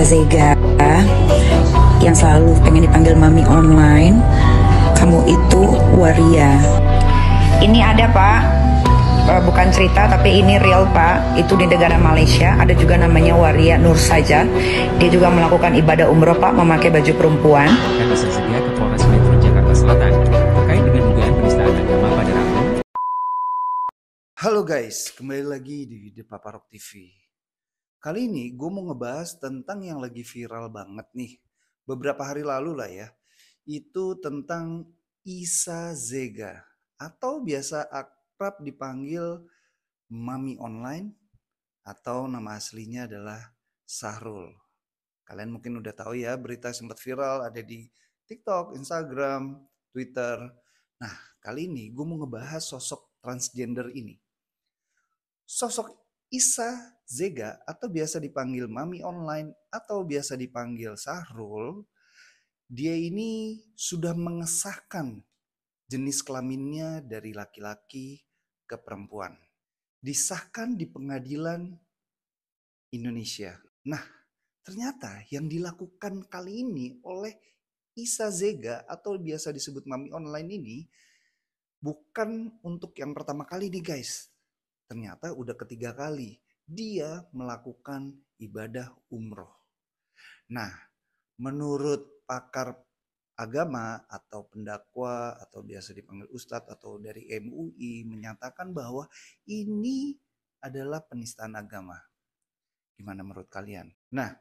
Zega yang selalu pengen dipanggil Mami Online, kamu itu waria. Ini ada Pak, bukan cerita tapi ini real Pak. Itu di negara Malaysia ada juga namanya waria Nur Saja. Dia juga melakukan ibadah umroh Pak, memakai baju perempuan. Dan Zega ke Polres Metro Jakarta Selatan terkait dengan dugaan penistaan agama pada Rabu. Halo guys, kembali lagi di The Papa Rock TV. Kali ini gue mau ngebahas tentang yang lagi viral banget nih. Beberapa hari lalu lah ya. Itu tentang Isa Zega atau biasa akrab dipanggil Mami Online atau nama aslinya adalah Syahrul. Kalian mungkin udah tahu ya, berita sempat viral ada di TikTok, Instagram, Twitter. Nah, kali ini gue mau ngebahas sosok transgender ini. Sosok Isa Zega atau biasa dipanggil Mami Online atau biasa dipanggil Syahrul, dia ini sudah mengesahkan jenis kelaminnya dari laki-laki ke perempuan. Disahkan di pengadilan Indonesia. Nah, ternyata yang dilakukan kali ini oleh Isa Zega atau biasa disebut Mami Online ini bukan untuk yang pertama kali nih guys. Ternyata udah ketiga kali dia melakukan ibadah umroh. Nah, menurut pakar agama atau pendakwa atau biasa dipanggil ustadz atau dari MUI menyatakan bahwa ini adalah penistaan agama. Gimana menurut kalian? Nah,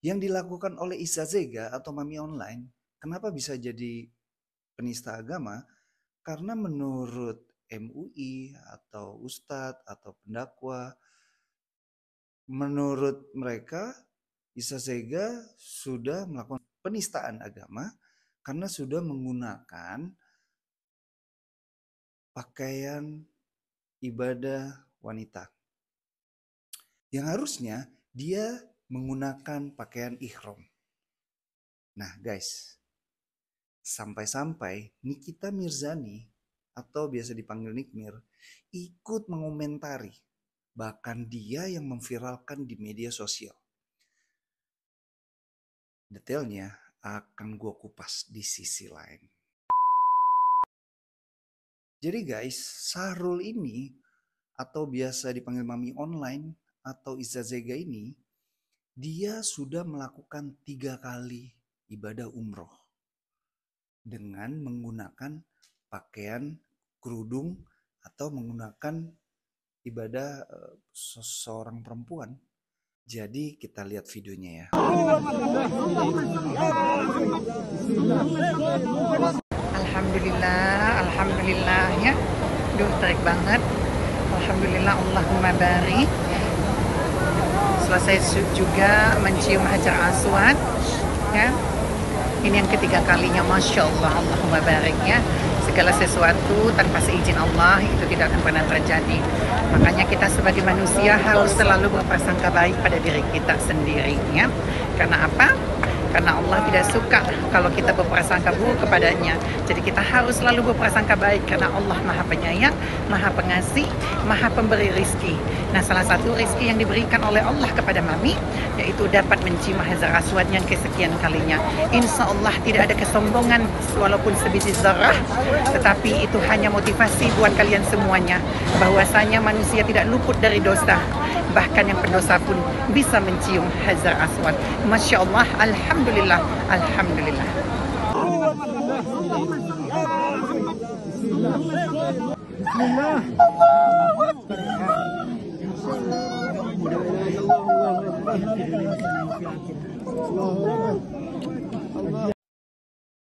yang dilakukan oleh Isa Zega atau Mami Online, kenapa bisa jadi penista agama? Karena menurut MUI atau ustadz atau pendakwa, menurut mereka Isa Zega sudah melakukan penistaan agama karena sudah menggunakan pakaian ibadah wanita. Yang harusnya dia menggunakan pakaian ihram. Nah guys, sampai-sampai Nikita Mirzani atau biasa dipanggil Nikmir ikut mengomentari. Bahkan dia yang memviralkan di media sosial. Detailnya akan gue kupas di sisi lain. Jadi guys, Syahrul ini atau biasa dipanggil Mami Online atau Isa Zega ini, dia sudah melakukan 3 kali ibadah umroh dengan menggunakan pakaian kerudung atau menggunakan ibadah seorang perempuan. Jadi kita lihat videonya ya. Alhamdulillah ya. Duh, terik banget. Alhamdulillah, Allahumma barik. Selesai juga mencium Hajar Aswad ya. Ini yang ketiga kalinya, Masya Allah, Allahumma barik ya. Segala sesuatu tanpa seizin Allah itu tidak akan pernah terjadi. Makanya kita sebagai manusia harus selalu berprasangka baik pada diri kita sendiri ya. Karena apa? Karena Allah tidak suka kalau kita berprasangka buruk kepadanya. Jadi kita harus selalu berprasangka baik karena Allah Maha Penyayang, Maha Pengasih, Maha Pemberi rizki. Nah, salah satu rizki yang diberikan oleh Allah kepada Mami yaitu dapat mencium Hajar Aswad yang kesekian kalinya. Insya Allah tidak ada kesombongan walaupun sebiji zarah, tetapi itu hanya motivasi buat kalian semuanya bahwasanya manusia tidak luput dari dosa. Bahkan yang pendosa pun bisa mencium Hajar Aswad. Masya Allah, Alhamdulillah, Alhamdulillah.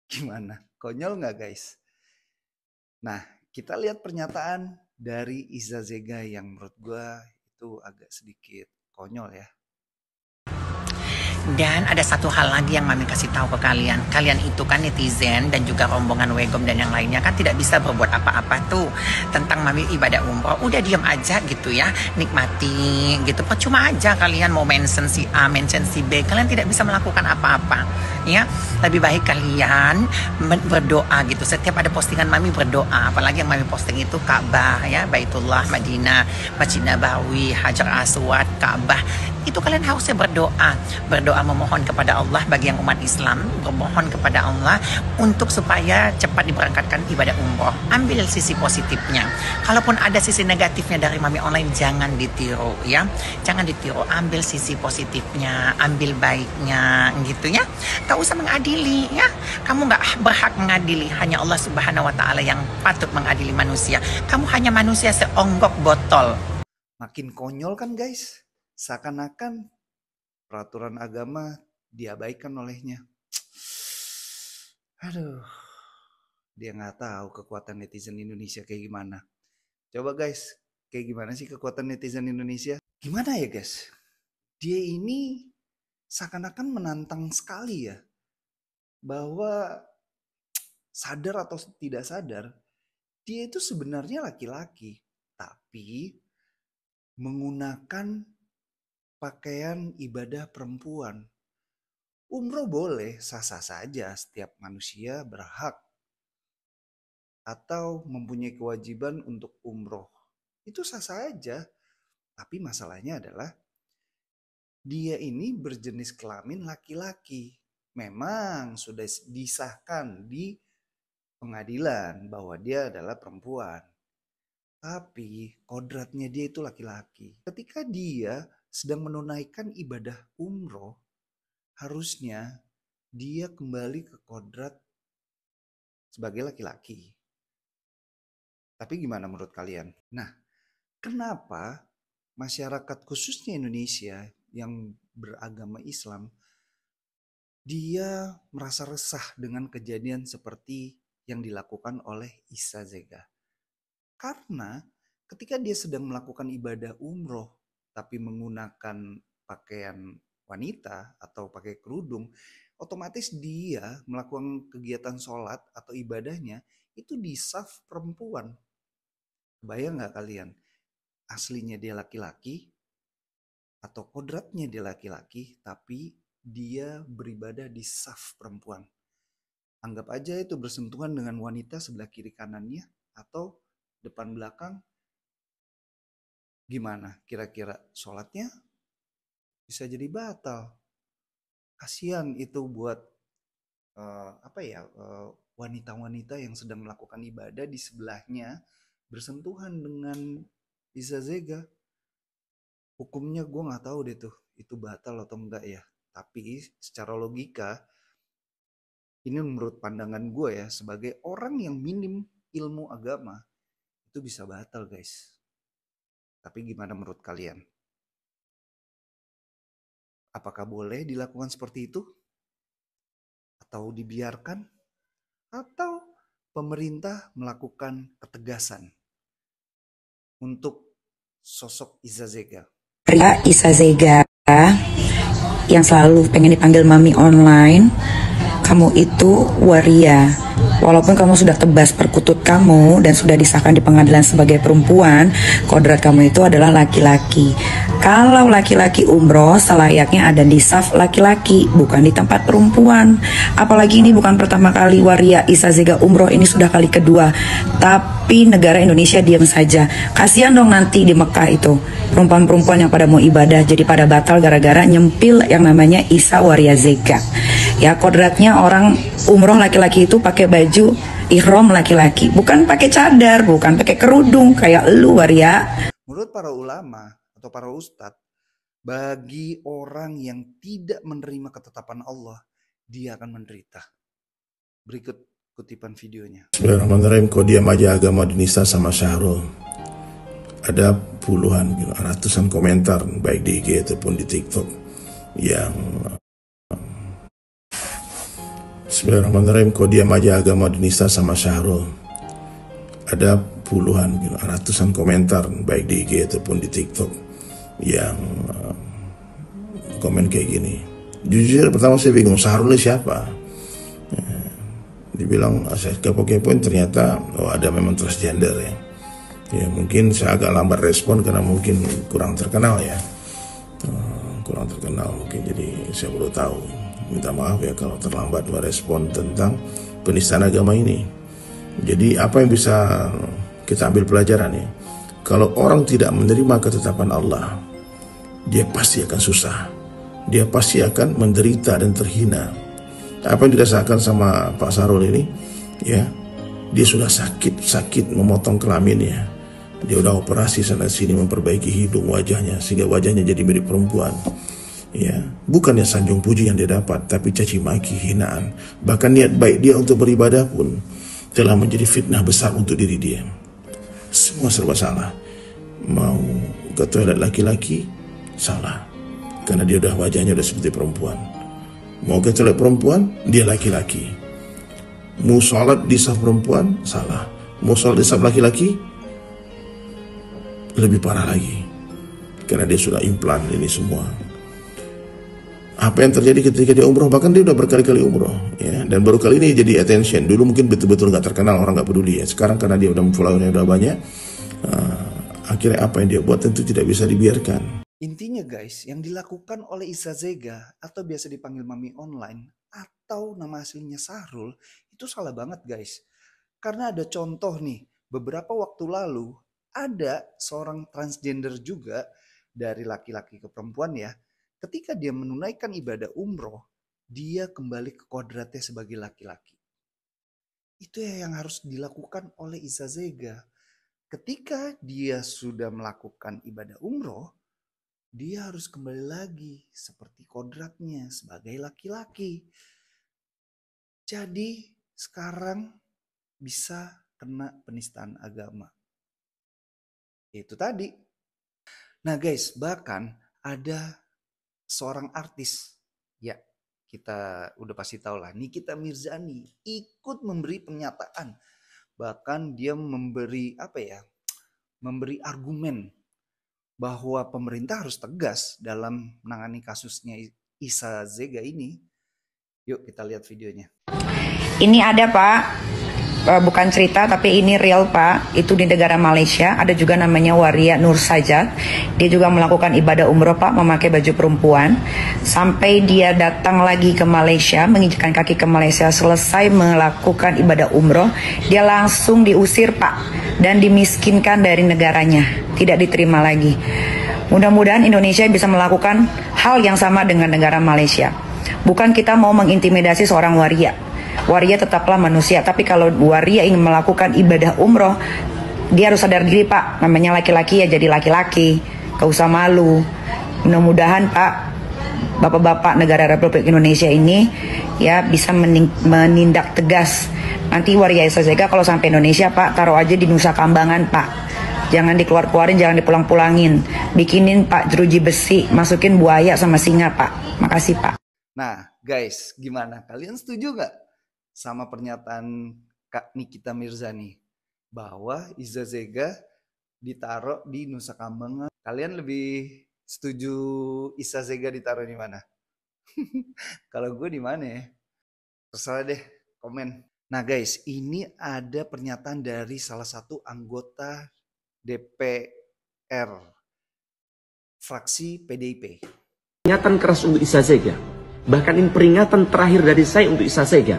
Gimana? Konyol nggak guys? Nah, kita lihat pernyataan dari Isa Zega yang menurut gue itu agak sedikit konyol ya. Dan ada satu hal lagi yang Mami kasih tahu ke kalian. Kalian itu kan netizen dan juga rombongan Wegom dan yang lainnya kan tidak bisa berbuat apa-apa tuh tentang Mami ibadah umroh. Udah diam aja gitu ya, nikmati gitu. Percuma aja kalian mau mention si A, mention si B. Kalian tidak bisa melakukan apa-apa ya. Lebih baik kalian berdoa gitu. Setiap ada postingan Mami berdoa. Apalagi yang Mami posting itu Ka'bah ya, Baitullah, Madinah, Masjid Nabawi, Hajar Aswad, Ka'bah. itu kalian harusnya berdoa memohon kepada Allah. Bagi yang umat Islam, bermohon kepada Allah untuk supaya cepat diberangkatkan ibadah umroh. Ambil sisi positifnya. Kalaupun ada sisi negatifnya dari Mami Online, jangan ditiru ya, jangan ditiru. Ambil sisi positifnya, ambil baiknya gitu ya. Tak usah mengadili ya, kamu nggak berhak mengadili, hanya Allah Subhanahu wa Ta'ala yang patut mengadili manusia. Kamu hanya manusia seonggok botol. Makin konyol kan guys, seakan-akan peraturan agama diabaikan olehnya. Aduh, dia nggak tahu kekuatan netizen Indonesia kayak gimana. Coba guys, kayak gimana sih kekuatan netizen Indonesia? Gimana ya guys, dia ini seakan-akan menantang sekali ya, bahwa sadar atau tidak sadar, dia itu sebenarnya laki-laki, tapi menggunakan pakaian ibadah perempuan. Umroh boleh, sah-sah saja, setiap manusia berhak atau mempunyai kewajiban untuk umroh. Itu sah-sah aja, tapi masalahnya adalah dia ini berjenis kelamin laki-laki. Memang sudah disahkan di pengadilan bahwa dia adalah perempuan. Tapi kodratnya dia itu laki-laki. Ketika dia sedang menunaikan ibadah umroh, harusnya dia kembali ke kodrat sebagai laki-laki. Tapi gimana menurut kalian? Nah, kenapa masyarakat khususnya Indonesia yang beragama Islam, dia merasa resah dengan kejadian seperti yang dilakukan oleh Isa Zega? Karena ketika dia sedang melakukan ibadah umroh tapi menggunakan pakaian wanita atau pakai kerudung, otomatis dia melakukan kegiatan sholat atau ibadahnya itu di saf perempuan. Bayang nggak kalian? Aslinya dia laki-laki atau kodratnya dia laki-laki, tapi dia beribadah di saf perempuan. Anggap aja itu bersentuhan dengan wanita sebelah kiri kanannya atau depan belakang. Gimana kira-kira sholatnya? Bisa jadi batal. Kasihan itu buat wanita-wanita yang sedang melakukan ibadah di sebelahnya bersentuhan dengan Isa Zega. Hukumnya gue nggak tahu deh tuh, itu batal atau enggak ya. Tapi secara logika, ini menurut pandangan gue ya, sebagai orang yang minim ilmu agama, itu bisa batal guys. Tapi gimana menurut kalian? Apakah boleh dilakukan seperti itu? Atau dibiarkan? Atau pemerintah melakukan ketegasan untuk sosok Isa Zega? Isa Zega yang selalu pengen dipanggil Mami Online, kamu itu waria. Walaupun kamu sudah tebas perkutut kamu dan sudah disahkan di pengadilan sebagai perempuan, kodrat kamu itu adalah laki-laki. Kalau laki-laki umroh, selayaknya ada di saf laki-laki, bukan di tempat perempuan. Apalagi ini bukan pertama kali waria Isa Zega umroh, ini sudah kali kedua. Tapi negara Indonesia diam saja. Kasihan dong nanti di Mekah itu, perempuan-perempuan yang pada mau ibadah jadi pada batal gara-gara nyempil yang namanya Isa Waria Zega. Ya, kodratnya orang umroh laki-laki itu pakai baju ihram laki-laki, bukan pakai cadar, bukan pakai kerudung kayak lu waria. Menurut para ulama atau para ustadz, bagi orang yang tidak menerima ketetapan Allah, dia akan menderita. Berikut kutipan videonya. Bismillahirrahmanirrahim. Kau diam aja agama Dinista sama Syahrul. Ada puluhan, ratusan komentar baik di IG ataupun di TikTok yang Bismillahirrahmanirrahim. Kau diam aja agama Dinista sama Syahrul. Ada puluhan, ratusan komentar baik di IG ataupun di TikTok yang komen kayak gini. Jujur pertama saya bingung, Syahrul ini siapa? Dibilang saya kepo-kepoin, ternyata ada memang transgender ya. Ya mungkin saya agak lambat respon karena mungkin kurang terkenal ya, kurang terkenal mungkin, jadi saya perlu tahu. Minta maaf ya kalau terlambat merespon tentang penistaan agama ini. Jadi apa yang bisa kita ambil pelajaran ya? Kalau orang tidak menerima ketetapan Allah, dia pasti akan susah. Dia pasti akan menderita dan terhina. Apa yang dirasakan sama Pak Sahrul ini, ya, dia sudah sakit memotong kelaminnya. Dia udah operasi sana sini memperbaiki hidung wajahnya sehingga wajahnya jadi mirip perempuan. Ya, bukannya sanjung puji yang dia dapat, tapi caci maki, hinaan. Bahkan niat baik dia untuk beribadah pun telah menjadi fitnah besar untuk diri dia. Semua serba salah. Mau ke toilet laki-laki, salah. Karena dia udah wajahnya udah seperti perempuan. Mau ke toilet perempuan, dia laki-laki. Mau sholat di saf perempuan, salah. Mau sholat di saf laki-laki, lebih parah lagi. Karena dia sudah implan ini semua. Apa yang terjadi ketika dia umroh, bahkan dia udah berkali-kali umroh, ya, dan baru kali ini jadi attention. Dulu mungkin betul-betul nggak terkenal, orang nggak peduli, ya. Sekarang karena dia udah followernya udah banyak, akhirnya apa yang dia buat tentu tidak bisa dibiarkan. Intinya guys, yang dilakukan oleh Iza Zega atau biasa dipanggil Mami Online atau nama aslinya Sahrul itu salah banget guys. Karena ada contoh nih, beberapa waktu lalu ada seorang transgender juga dari laki-laki ke perempuan ya. Ketika dia menunaikan ibadah umroh, dia kembali ke kodratnya sebagai laki-laki. Itu yang harus dilakukan oleh Iza Zega. Ketika dia sudah melakukan ibadah umroh, dia harus kembali lagi seperti kodratnya sebagai laki-laki. Jadi sekarang bisa kena penistaan agama. Itu tadi. Nah guys, bahkan ada seorang artis, ya kita udah pasti tahu lah, Nikita Mirzani ikut memberi pernyataan. Bahkan dia memberi memberi argumen bahwa pemerintah harus tegas dalam menangani kasusnya Iza Zega ini. Yuk kita lihat videonya. Ini ada Pak, bukan cerita tapi ini real Pak, itu di negara Malaysia. Ada juga namanya Waria Nur Sajat. Dia juga melakukan ibadah umroh Pak, memakai baju perempuan. Sampai dia datang lagi ke Malaysia, menginjakkan kaki ke Malaysia, selesai melakukan ibadah umroh, dia langsung diusir Pak, dan dimiskinkan dari negaranya, tidak diterima lagi. Mudah-mudahan Indonesia bisa melakukan hal yang sama dengan negara Malaysia. Bukan kita mau mengintimidasi seorang waria. Waria tetaplah manusia, tapi kalau waria ingin melakukan ibadah umroh, dia harus sadar diri Pak, namanya laki-laki ya jadi laki-laki, gak usah malu. Mudah-mudahan Pak, bapak-bapak negara Republik Indonesia ini ya bisa menindak tegas. Nanti waria Iza Zega kalau sampai Indonesia Pak, taruh aja di Nusa Kambangan Pak. Jangan dikeluar-keluarin, jangan dipulang-pulangin. Bikinin Pak jeruji besi, masukin buaya sama singa Pak. Makasih Pak. Nah guys, gimana? Kalian setuju gak sama pernyataan Kak Nikita Mirzani bahwa Iza Zega ditaruh di Nusa Kambangan? Kalian lebih setuju Iza Zega ditaruh di mana? Kalau gue di mana ya? Terserah deh, komen. Nah guys, ini ada pernyataan dari salah satu anggota DPR fraksi PDIP. Peringatan keras untuk Iza Zega. Bahkan ini peringatan terakhir dari saya untuk Iza Zega.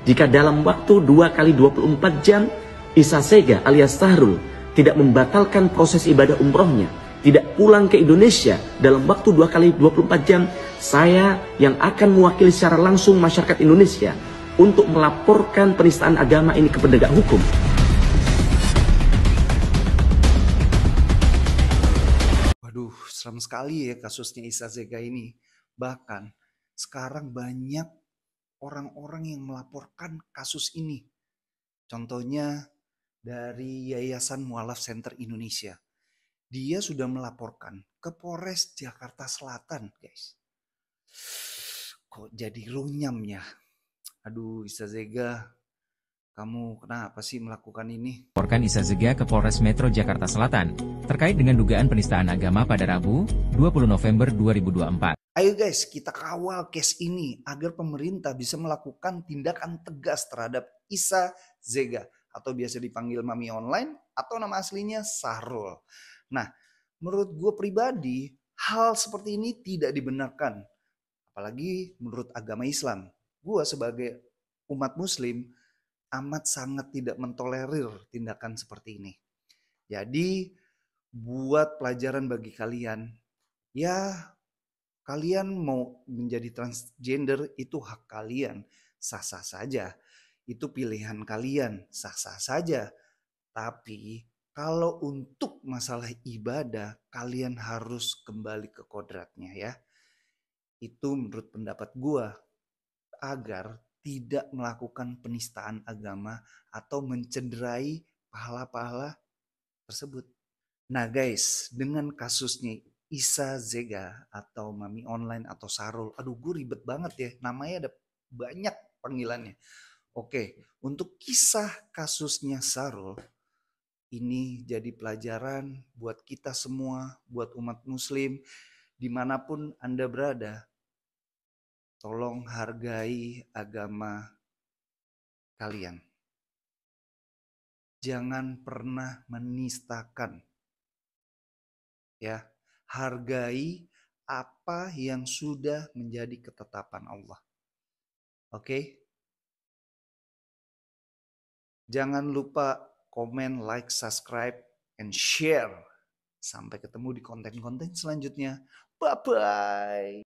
Jika dalam waktu 2 kali 24 jam Iza Zega alias Sahrul tidak membatalkan proses ibadah umrohnya, tidak pulang ke Indonesia dalam waktu 2 kali 24 jam, saya yang akan mewakili secara langsung masyarakat Indonesia untuk melaporkan penistaan agama ini ke penegak hukum. Waduh, serem sekali ya kasusnya Iza Zega ini. Bahkan sekarang banyak orang-orang yang melaporkan kasus ini. Contohnya dari Yayasan Mualaf Center Indonesia. Dia sudah melaporkan ke Polres Jakarta Selatan, guys. Kok jadi runyam ya? Aduh, Iza Zega, kamu kenapa sih melakukan ini? Laporkan Iza Zega ke Polres Metro Jakarta Selatan terkait dengan dugaan penistaan agama pada Rabu, 20 November 2024. Ayo guys, kita kawal case ini agar pemerintah bisa melakukan tindakan tegas terhadap Iza Zega atau biasa dipanggil Mami Online atau nama aslinya Sahrul. Nah, menurut gue pribadi, hal seperti ini tidak dibenarkan. Apalagi menurut agama Islam. Gue sebagai umat muslim amat sangat tidak mentolerir tindakan seperti ini. Jadi, buat pelajaran bagi kalian, Ya, kalian mau menjadi transgender itu hak kalian, sah-sah saja. Itu pilihan kalian, sah-sah saja. Tapi kalau untuk masalah ibadah, kalian harus kembali ke kodratnya ya. Itu menurut pendapat gua, agar tidak melakukan penistaan agama atau mencederai pahala-pahala tersebut. Nah guys, dengan kasusnya Isa Zega atau Mami Online atau Sarul, aduh gue ribet banget ya, namanya ada banyak panggilannya. Oke, untuk kisah kasusnya Sarul, ini jadi pelajaran buat kita semua, buat umat muslim, dimanapun Anda berada. Tolong hargai agama kalian. Jangan pernah menistakan. Ya, hargai apa yang sudah menjadi ketetapan Allah. Oke? Jangan lupa komen, like, subscribe, and share. Sampai ketemu di konten-konten selanjutnya. Bye-bye.